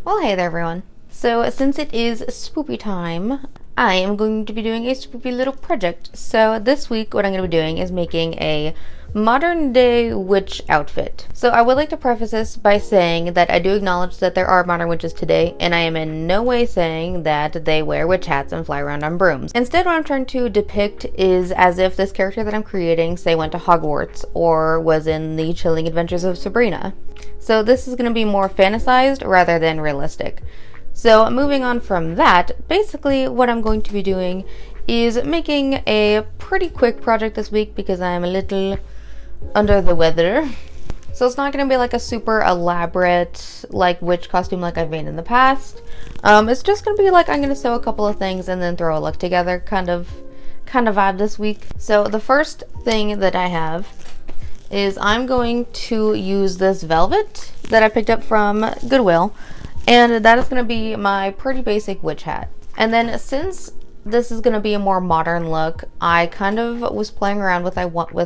Well, hey there, everyone. So, since it is spoopy time, I am going to be doing a spoopy little project. So, this week, what I'm going to be doing is making a modern day witch outfit. So, I would like to preface this by saying that I do acknowledge that there are modern witches today, and I am in no way saying that they wear witch hats and fly around on brooms. Instead, what I'm trying to depict is as if this character that I'm creating, say, went to Hogwarts or was in the chilling adventures of Sabrina. So this is going to be more fantasized rather than realistic. So moving on from that, basically what I'm going to be doing is making a pretty quick project this week because I'm a little under the weather. So it's not going to be like a super elaborate like witch costume like I've made in the past. It's just going to be like I'm going to sew a couple of things and then throw a look together kind of vibe this week. So the first thing that I have is I'm going to use this velvet that I picked up from Goodwill, and that is going to be my pretty basic witch hat. And then since this is going to be a more modern look, I kind of was playing around with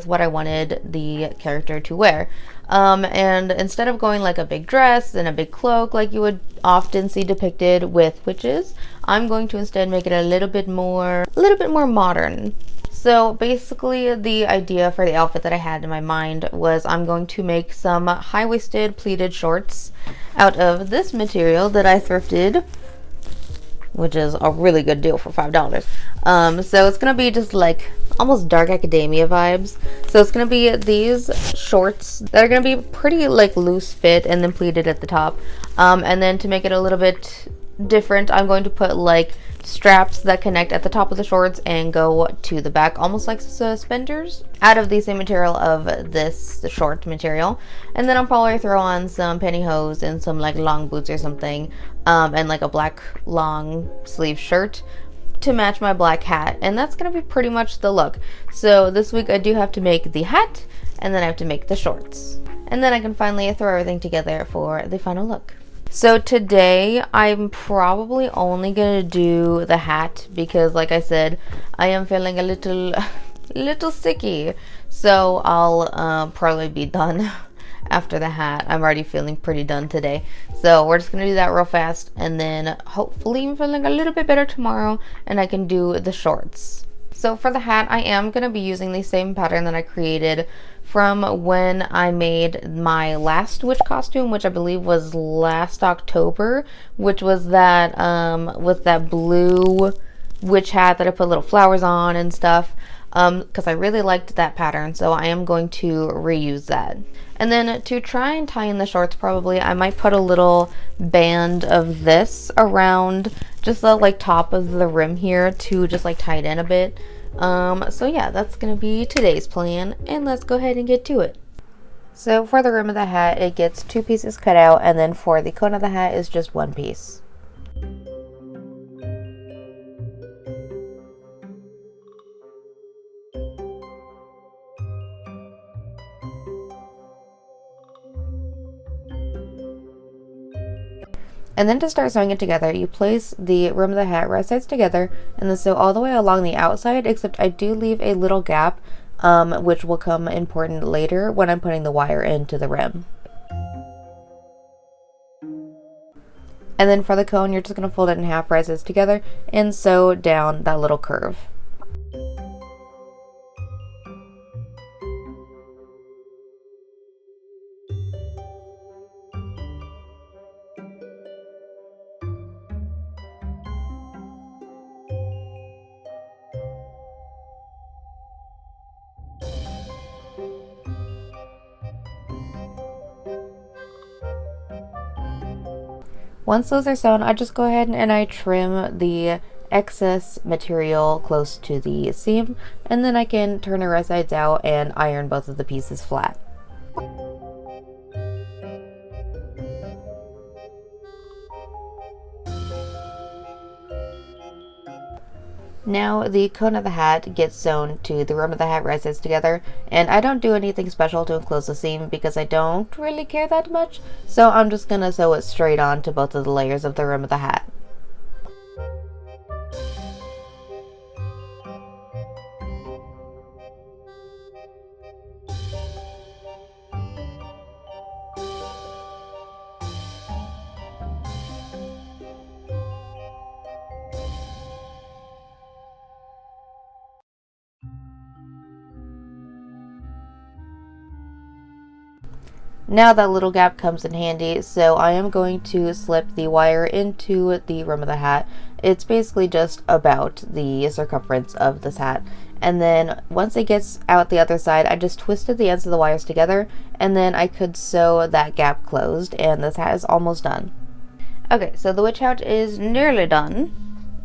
what I wanted the character to wear. And instead of going like a big dress and a big cloak like you would often see depicted with witches, I'm going to instead make it a little bit more modern. So basically the idea for the outfit that I had in my mind was I'm going to make some high-waisted pleated shorts out of this material that I thrifted, which is a really good deal for $5. So it's going to be just like almost dark academia vibes. So it's going to be these shorts that are going to be pretty like loose fit and then pleated at the top. And then to make it a little bit different, I'm going to put like straps that connect at the top of the shorts and go to the back, almost like suspenders, out of the same material of this short material. And then I'll probably throw on some pantyhose and some like long boots or something, and like a black long sleeve shirt to match my black hat. And that's gonna be pretty much the look. So this week I do have to make the hat, and then I have to make the shorts, and then I can finally throw everything together for the final look. So today I'm probably only gonna do the hat because, like I said, I am feeling a little sicky. So I'll probably be done after the hat. I'm already feeling pretty done today. So we're just gonna do that real fast, and then hopefully I'm feeling a little bit better tomorrow and I can do the shorts. So for the hat, I am going to be using the same pattern that I created from when I made my last witch costume, which I believe was last October, which was that with that blue witch hat that I put little flowers on and stuff, because I really liked that pattern, so I am going to reuse that. And then to try and tie in the shorts, probably I might put a little band of this around just the like top of the rim here to just like tie it in a bit. So yeah, that's gonna be today's plan, and let's go ahead and get to it. So for the rim of the hat, it gets 2 pieces cut out, and then for the cone of the hat is just 1 piece. And then to start sewing it together, you place the rim of the hat right sides together and then sew all the way along the outside, except I do leave a little gap, which will come important later when I'm putting the wire into the rim. And then for the cone, you're just going to fold it in half right sides together and sew down that little curve. Once those are sewn, I just go ahead and I trim the excess material close to the seam, and then I can turn it right sides out and iron both of the pieces flat. Now the cone of the hat gets sewn to the rim of the hat right sides together, and I don't do anything special to enclose the seam because I don't really care that much, so I'm just gonna sew it straight on to both of the layers of the rim of the hat. Now that little gap comes in handy, so I am going to slip the wire into the rim of the hat. It's basically just about the circumference of this hat. And then once it gets out the other side, I just twisted the ends of the wires together, and then I could sew that gap closed, and this hat is almost done. Okay, so the witch hat is nearly done.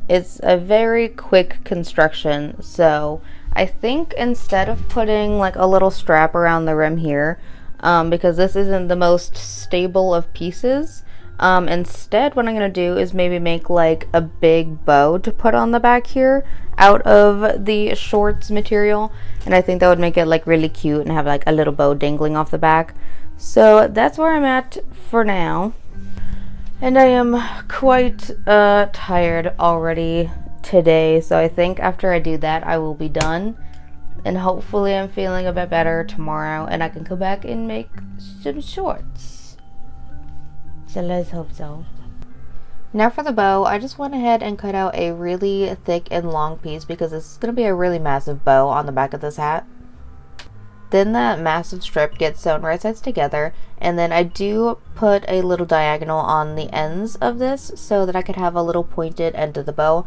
It's a very quick construction, so I think instead of putting like a little strap around the rim here, because this isn't the most stable of pieces, instead what I'm going to do is maybe make like a big bow to put on the back here out of the shorts material, and I think that would make it like really cute and have like a little bow dangling off the back. So that's where I'm at for now. And I am quite tired already today, so I think after I do that I will be done, and hopefully I'm feeling a bit better tomorrow and I can come back and make some shorts. So let's hope so. Now for the bow, I just went ahead and cut out a really thick and long piece because this is going to be a really massive bow on the back of this hat. Then that massive strip gets sewn right sides together, and then I do put a little diagonal on the ends of this so that I could have a little pointed end of the bow.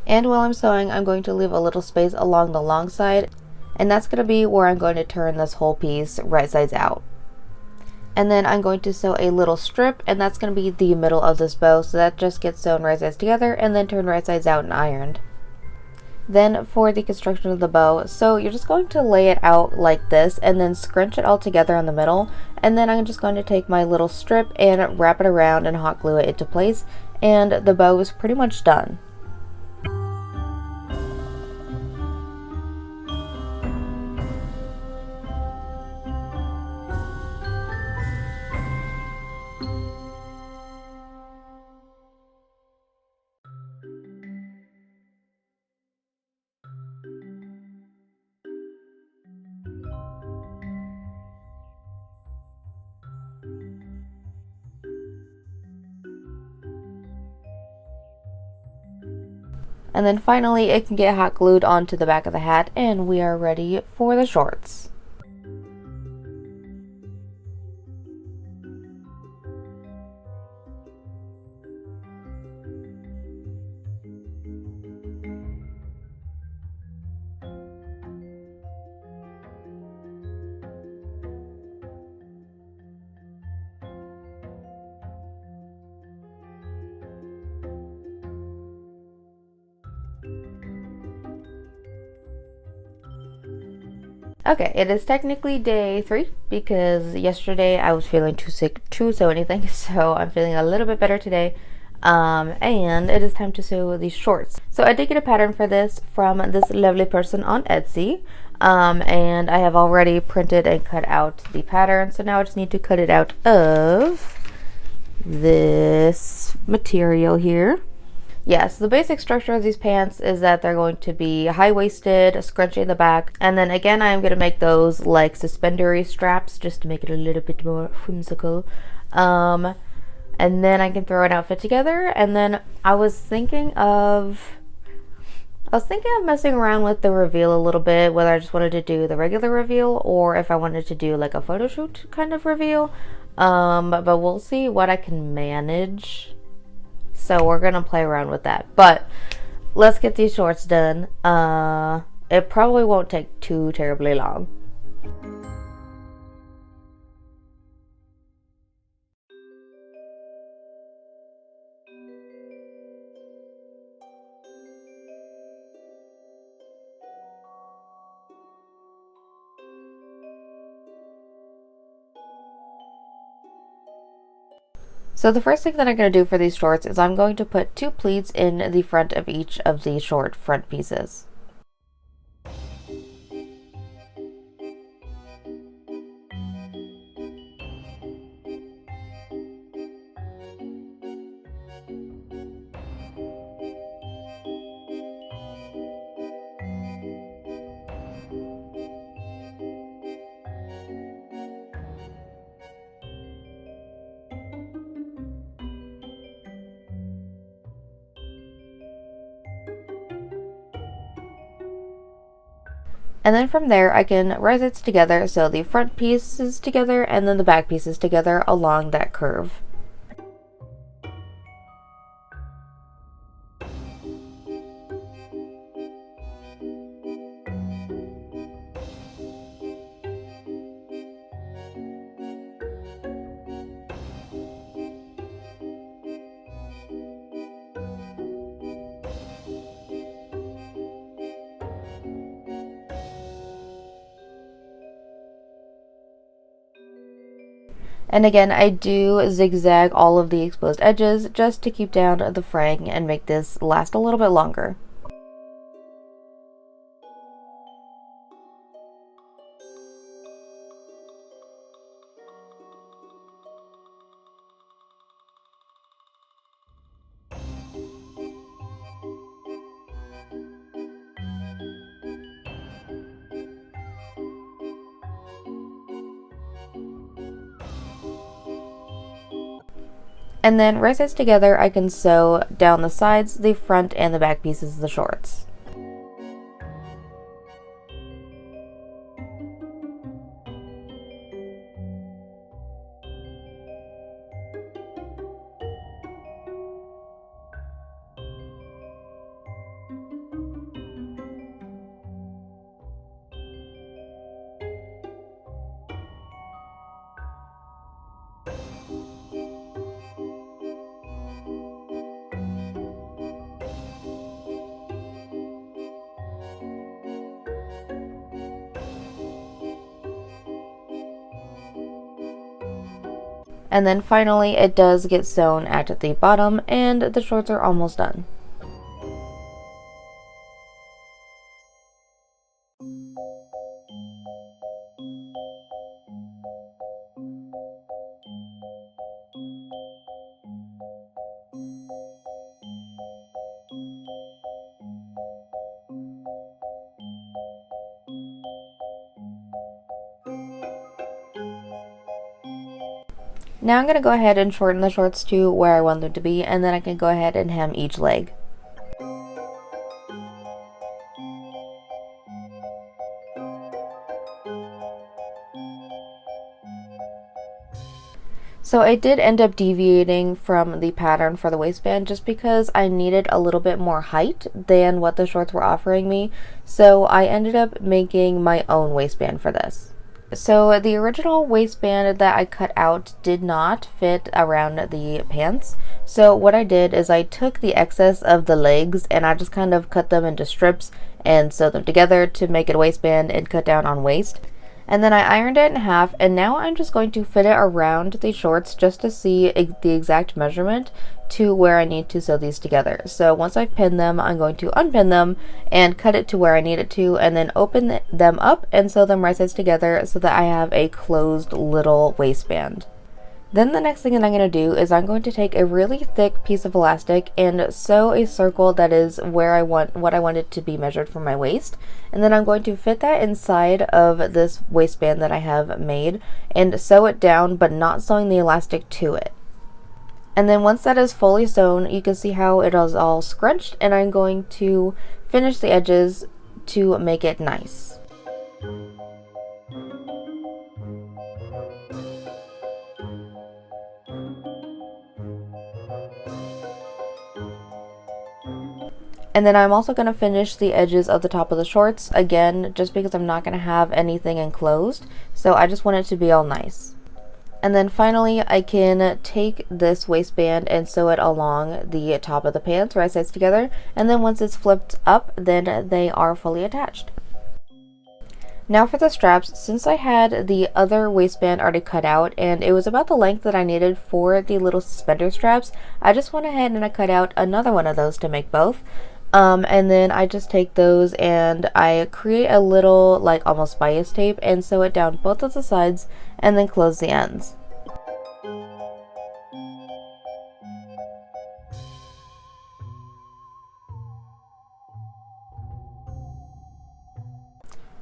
And while I'm sewing, I'm going to leave a little space along the long side, and that's going to be where I'm going to turn this whole piece right sides out. And then I'm going to sew a little strip, and that's going to be the middle of this bow, so that just gets sewn right sides together and then turned right sides out and ironed. Then for the construction of the bow, so you're just going to lay it out like this and then scrunch it all together in the middle, and then I'm just going to take my little strip and wrap it around and hot glue it into place, and the bow is pretty much done. And then finally it can get hot glued onto the back of the hat, and we are ready for the shorts. Okay, it is technically day 3 because yesterday I was feeling too sick to sew anything, so I'm feeling a little bit better today. And it is time to sew these shorts. So I did get a pattern for this from this lovely person on Etsy, and I have already printed and cut out the pattern, so now I just need to cut it out of this material here. Yes, the basic structure of these pants is that they're going to be high-waisted, scrunchy in the back, and then again I'm going to make those like suspendery straps just to make it a little bit more whimsical. And then I can throw an outfit together, and then I was thinking of messing around with the reveal a little bit, whether I just wanted to do the regular reveal or if I wanted to do like a photo shoot kind of reveal. But we'll see what I can manage. So we're gonna play around with that. But let's get these shorts done. It probably won't take too terribly long. So the first thing that I'm going to do for these shorts is I'm going to put 2 pleats in the front of each of the short front pieces. And then from there I can rise it together, so the front piece is together and then the back piece is together along that curve. And again, I do zigzag all of the exposed edges just to keep down the fraying and make this last a little bit longer. And then right sides together, I can sew down the sides, the front, and the back pieces of the shorts. And then finally, it does get sewn at the bottom, and the shorts are almost done. Now I'm going to go ahead and shorten the shorts to where I want them to be, and then I can go ahead and hem each leg. So I did end up deviating from the pattern for the waistband just because I needed a little bit more height than what the shorts were offering me. So I ended up making my own waistband for this. So the original waistband that I cut out did not fit around the pants. So what I did is I took the excess of the legs and I just kind of cut them into strips and sewed them together to make it a waistband and cut down on waist. And then I ironed it in half, and now I'm just going to fit it around the shorts just to see the exact measurement to where I need to sew these together. So once I've pinned them, I'm going to unpin them and cut it to where I need it to, and then open them up and sew them right sides together so that I have a closed little waistband. Then the next thing that I'm going to do is I'm going to take a really thick piece of elastic and sew a circle that is where I want what I want it to be measured for my waist. And then I'm going to fit that inside of this waistband that I have made and sew it down, but not sewing the elastic to it. And then once that is fully sewn, you can see how it is all scrunched, and I'm going to finish the edges to make it nice. And then I'm also going to finish the edges of the top of the shorts, again, just because I'm not going to have anything enclosed, so I just want it to be all nice. And then finally, I can take this waistband and sew it along the top of the pants, right sides together, and then once it's flipped up, then they are fully attached. Now for the straps, since I had the other waistband already cut out and it was about the length that I needed for the little suspender straps, I just went ahead and I cut out another one of those to make both. And then I just take those and I create a little like almost bias tape and sew it down both of the sides and then close the ends.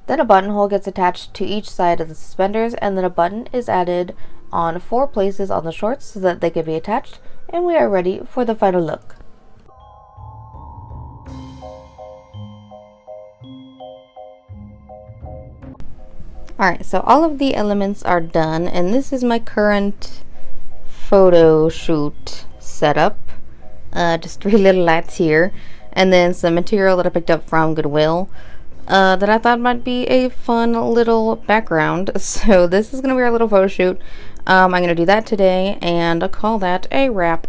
Then a buttonhole gets attached to each side of the suspenders, and then a button is added on 4 places on the shorts so that they can be attached, and we are ready for the final look. Alright, so all of the elements are done, and this is my current photo shoot setup. Just 3 little lights here, and then some material that I picked up from Goodwill that I thought might be a fun little background. So this is going to be our little photo shoot. I'm going to do that today and I'll call that a wrap.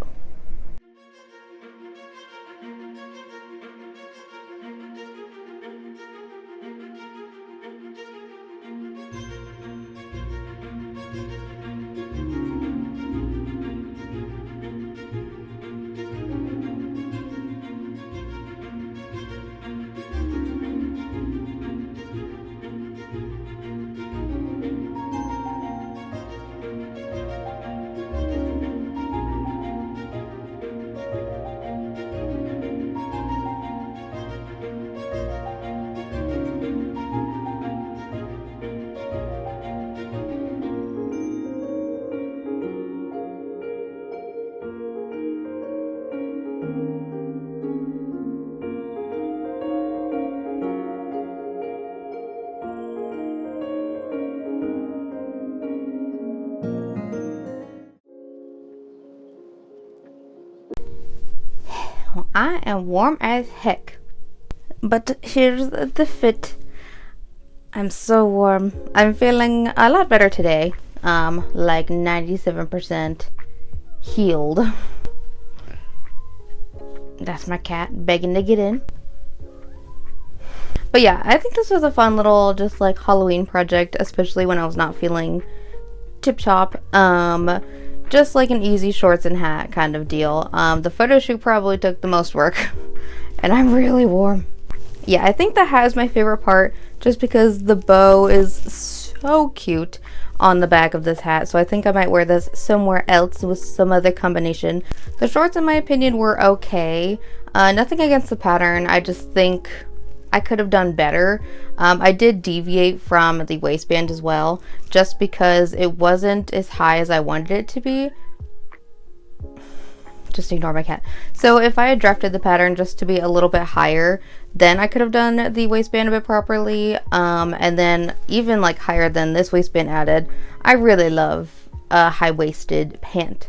Well, I am warm as heck, but here's the fit. I'm so warm. I'm feeling a lot better today. Like 97% healed. That's my cat begging to get in. But yeah, I think this was a fun little just like Halloween project, especially when I was not feeling tip-top. Just like an easy shorts and hat kind of deal. The photo shoot probably took the most work, and I'm really warm. Yeah, I think the hat is my favorite part just because the bow is so cute on the back of this hat, so I think I might wear this somewhere else with some other combination. The shorts, in my opinion, were okay. Nothing against the pattern, I just think I could have done better. I did deviate from the waistband as well, just because it wasn't as high as I wanted it to be. Just ignore my cat. So if I had drafted the pattern just to be a little bit higher, then I could have done the waistband a bit properly, and then even like higher than this waistband added. I really love a high-waisted pant.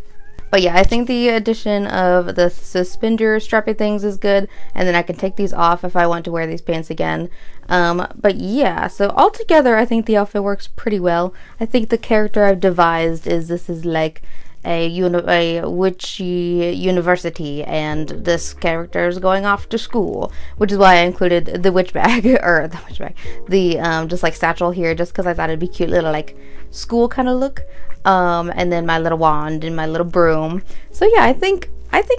But yeah, I think the addition of the suspender strappy things is good, and then I can take these off if I want to wear these pants again. But yeah, so altogether I think the outfit works pretty well. I think the character I've devised is this is like a witchy university, and this character is going off to school, which is why I included the witch bag, or the witch bag, the just like satchel here, just because I thought it'd be cute little like school kind of look. And then my little wand and my little broom. So yeah, I think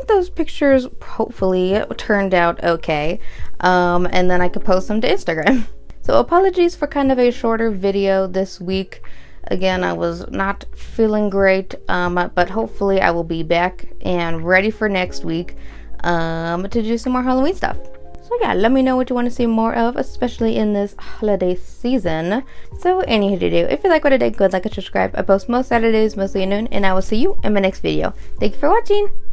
those pictures hopefully turned out okay. And then I could post them to Instagram. So apologies for kind of a shorter video this week. Again, I was not feeling great, but hopefully I will be back and ready for next week to do some more Halloween stuff. So yeah, let me know what you want to see more of, especially in this holiday season. So anywho to do, if you like what I did, go like and subscribe. I post most Saturdays, mostly at noon, and I will see you in my next video. Thank you for watching!